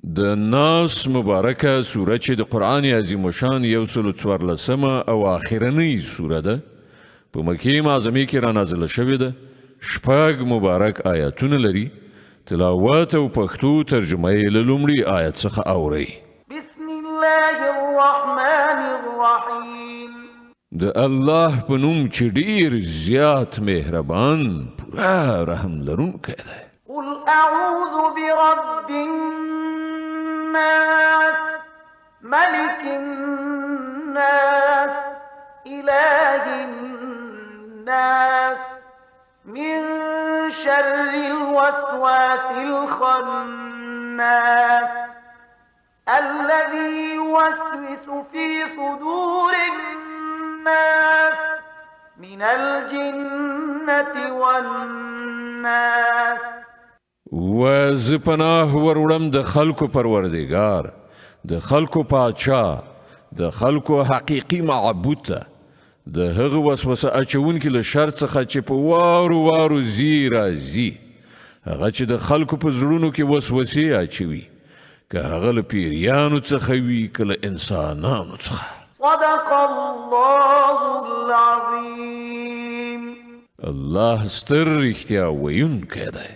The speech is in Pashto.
د ناس مبارکه سوره چې د قرآن عظیم شان 114 او آخرنۍ سوره ده په مکې معظمې کې را نازله شوې ده. شپږ مبارک آیاتونه لري. تلاوت او پښتو ترجمه یې له لومړي آیت څخه اورئ. بسم الله الرحمن الرحیم. د الله په نوم چې ډیر زیات مهربان پوره رحم لرونکی دی. قل اعوذ برب الناس ملك الناس اله الناس من شر الوسواس الخناس الذي يوسوس في صدور الناس من الجنة والناس. و زه پناه وروړم د خلکو پروردگار، د خلکو پاچا، د خلکو حقیقي معبود ته، د هغه وسوسه اچونکي له شر څخه چې په وارو وارو ځي راځي، هغه چې د خلکو په زړونو کې وسوسې اچوي، که هغه له پیریانو څخه وي که له انسانانو څخه. صدق الله العظیم. الله ستر رښتیا ویونکی دی.